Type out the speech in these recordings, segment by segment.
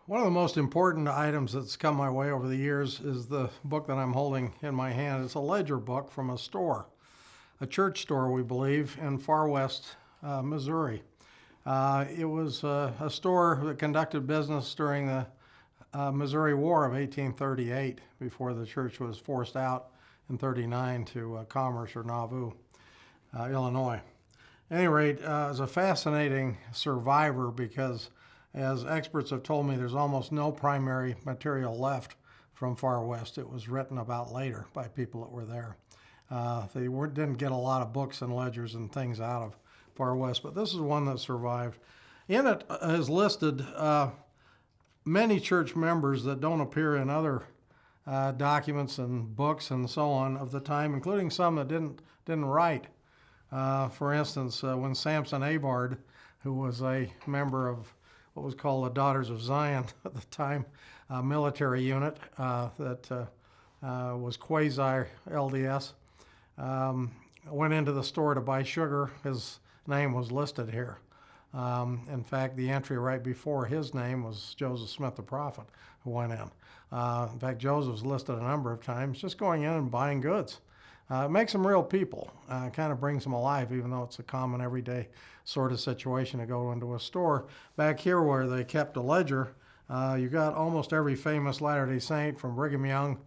One of the most important items that's come my way over the years is the book that I'm holding in my hand. It's a ledger book from a store, a church store, we believe, in far west Missouri. It was a store that conducted business during the Missouri War of 1838, before the church was forced out in 39 to Commerce or Nauvoo, Illinois. At any rate, it's a fascinating survivor because, as experts have told me, there's almost no primary material left from far west. It was written about later by people that were there. They didn't get a lot of books and ledgers and things out of far west, but this is one that survived. In it is listed many church members that don't appear in other documents and books and so on of the time, including some that didn't write. For instance, when Samson Abard, who was a member of what was called the Daughters of Zion at the time, a military unit that was quasi-LDS, went into the store to buy sugar. His name was listed here. In fact, the entry right before his name was Joseph Smith the prophet, who went in. In fact, Joseph's listed a number of times just going in and buying goods. It makes them real people. It kind of brings them alive, even though it's a common everyday sort of situation to go into a store. Back here where they kept a ledger, you got almost every famous Latter-day Saint, from Brigham Young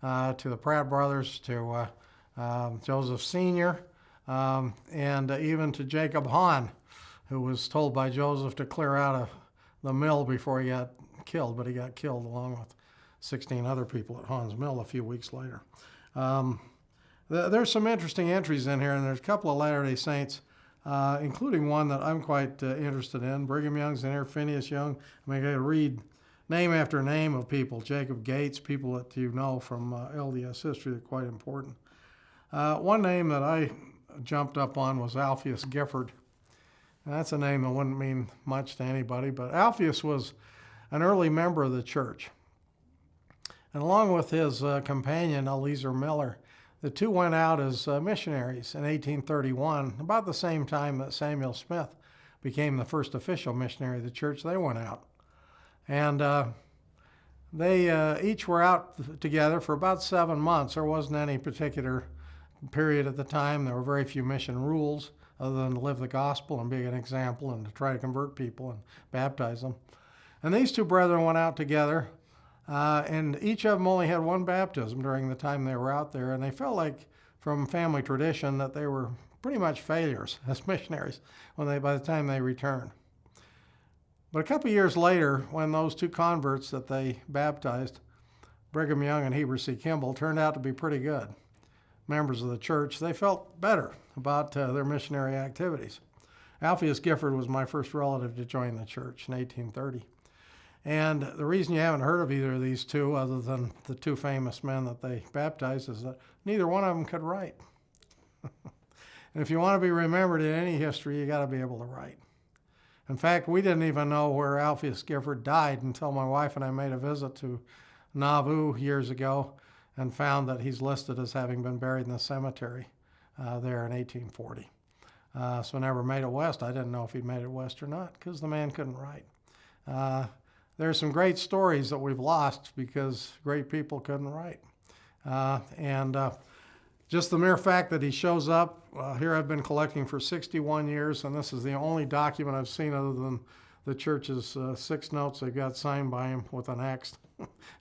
to the Pratt Brothers to Joseph Sr., and even to Jacob Hahn, who was told by Joseph to clear out of the mill before he got killed, but he got killed along with 16 other people at Hahn's mill a few weeks later. There's some interesting entries in here, and there's a couple of Latter-day Saints, including one that I'm quite interested in. Brigham Young's in here, Phineas Young. I mean, I could read name after name of people. Jacob Gates, people that you know from LDS history that are quite important. One name that I jumped up on was Alpheus Gifford. And that's a name that wouldn't mean much to anybody, but Alpheus was an early member of the church. And along with his companion, Eliezer Miller, the two went out as missionaries in 1831, about the same time that Samuel Smith became the first official missionary of the church. They went out. And they each were out together for about 7 months. There wasn't any particular period at the time. There were very few mission rules other than to live the gospel and be an example and to try to convert people and baptize them. And these two brethren went out together. And each of them only had one baptism during the time they were out there, and they felt like, from family tradition, that they were pretty much failures as missionaries by the time they returned. But a couple of years later, when those two converts that they baptized, Brigham Young and Heber C. Kimball, turned out to be pretty good members of the church, they felt better about their missionary activities. Alpheus Gifford was my first relative to join the church in 1830. And the reason you haven't heard of either of these two, other than the two famous men that they baptized, is that neither one of them could write. And if you want to be remembered in any history, you got to be able to write. In fact, we didn't even know where Alpheus Gifford died until my wife and I made a visit to Nauvoo years ago and found that he's listed as having been buried in the cemetery there in 1840. So never made it west. I didn't know if he'd made it west or not because the man couldn't write. There's some great stories that we've lost because great people couldn't write. Just the mere fact that he shows up, here I've been collecting for 61 years, and this is the only document I've seen other than the church's 6 notes they got signed by him with an X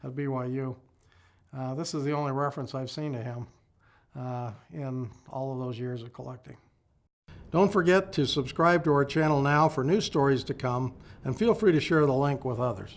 at BYU. This is the only reference I've seen to him in all of those years of collecting. Don't forget to subscribe to our channel now for new stories to come, and feel free to share the link with others.